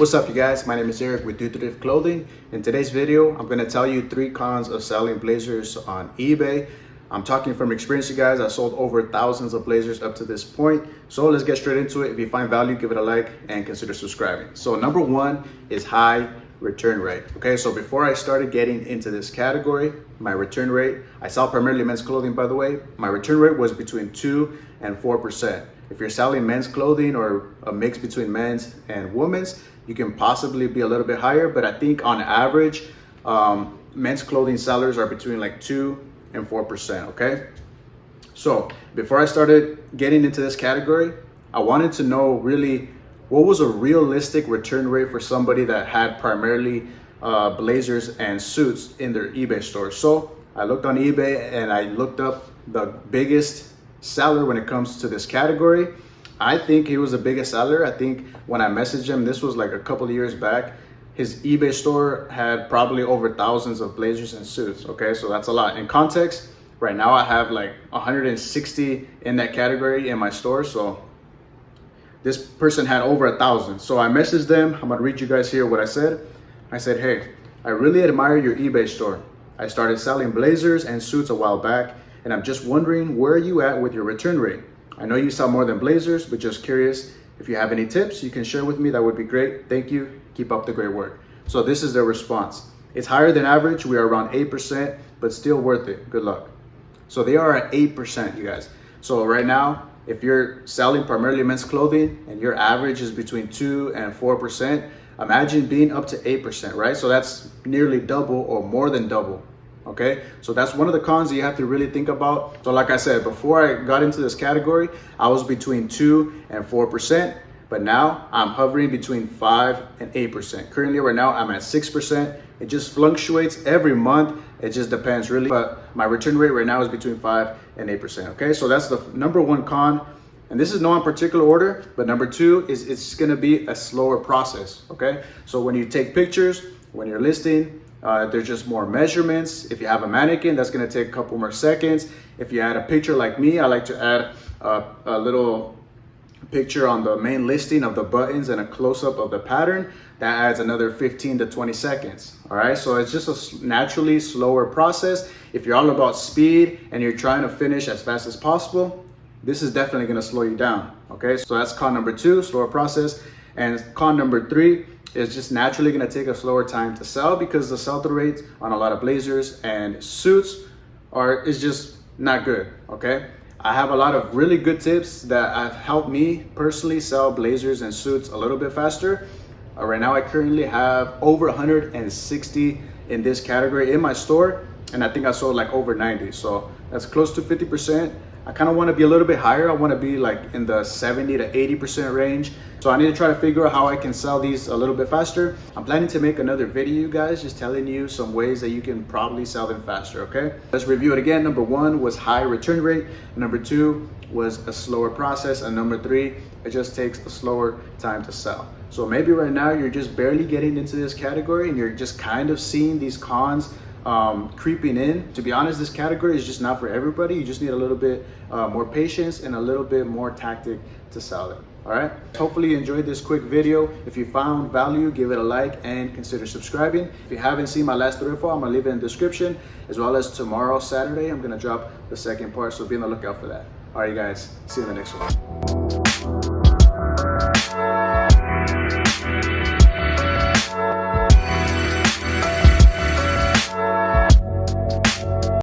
What's up you guys, my name is Eric with Thrifted Clothing. In today's video, I'm going to tell you 3 cons of selling blazers on eBay. I'm talking from experience, you guys. I sold over thousands of blazers up to this point. So let's get straight into it. If you find value, give it a like and consider subscribing. So number 1 is high return rate. Okay, so before I started getting into this category, my return rate, I sell primarily men's clothing by the way, my return rate was between 2 and 4%. If you're selling men's clothing or a mix between men's and women's, you can possibly be a little bit higher, but I think on average, men's clothing sellers are between like 2 and 4%, okay? So before I started getting into this category, I wanted to know really what was a realistic return rate for somebody that had primarily blazers and suits in their eBay store. So I looked on eBay and I looked up the biggest seller when it comes to this category. I think he was the biggest seller. I think when I messaged him, this was like a couple of years back, his eBay store had probably over thousands of blazers and suits. Okay, so that's a lot. In context, right now I have like 160 in that category in my store. So this person had over 1,000. So I messaged them. I'm gonna read you guys here what I said. I said, hey, I really admire your eBay store. I started selling blazers and suits a while back, and I'm just wondering where are you at with your return rate? I know you sell more than blazers, but just curious if you have any tips you can share with me, that would be great. Thank you. Keep up the great work. So this is their response. It's higher than average. We are around 8%, but still worth it. Good luck. So they are at 8%, you guys. So right now, if you're selling primarily men's clothing and your average is between 2 and 4%, imagine being up to 8%, right? So that's nearly double or more than double. Okay, so that's one of the cons that you have to really think about. So like I said, before I got into this category, I was between 2 and 4%, but now I'm hovering between 5 and 8%. Currently right now I'm at 6%. It just fluctuates every month. It just depends really, but my return rate right now is between 5 and 8%. Okay, so that's the number 1 con. And this is no in particular order, but number 2 is it's gonna be a slower process, okay? So when you take pictures, when you're listing, there's just more measurements. If you have a mannequin, that's gonna take a couple more seconds. If you add a picture like me, I like to add a little picture on the main listing of the buttons and a close-up of the pattern. That adds another 15 to 20 seconds, all right? So it's just a naturally slower process. If you're all about speed and you're trying to finish as fast as possible, this is definitely gonna slow you down, okay? So that's con number 2, slower process. And con number 3, it's just naturally gonna take a slower time to sell because the sell-through rates on a lot of blazers and suits is just not good, okay? I have a lot of really good tips that have helped me personally sell blazers and suits a little bit faster. Right now I currently have over 160 in this category in my store, and I think I sold like over 90, so that's close to 50%. I kind of want to be a little bit higher. I want to be like in the 70 to 80% range. So I need to try to figure out how I can sell these a little bit faster. I'm planning to make another video, you guys, just telling you some ways that you can probably sell them faster, okay? Let's review it again. Number 1 was high return rate. Number 2 was a slower process. And number 3, it just takes a slower time to sell. So maybe right now you're just barely getting into this category and you're just kind of seeing these cons creeping in. To be honest, this category is just not for everybody. You just need a little bit more patience and a little bit more tactic to sell it. All right, hopefully you enjoyed this quick video. If you found value, give it a like and consider subscribing. If you haven't seen my last thrift haul, I'm gonna leave it in the description, as well as tomorrow, Saturday, I'm gonna drop the second part, so be on the lookout for that. All right, you guys, see you in the next one.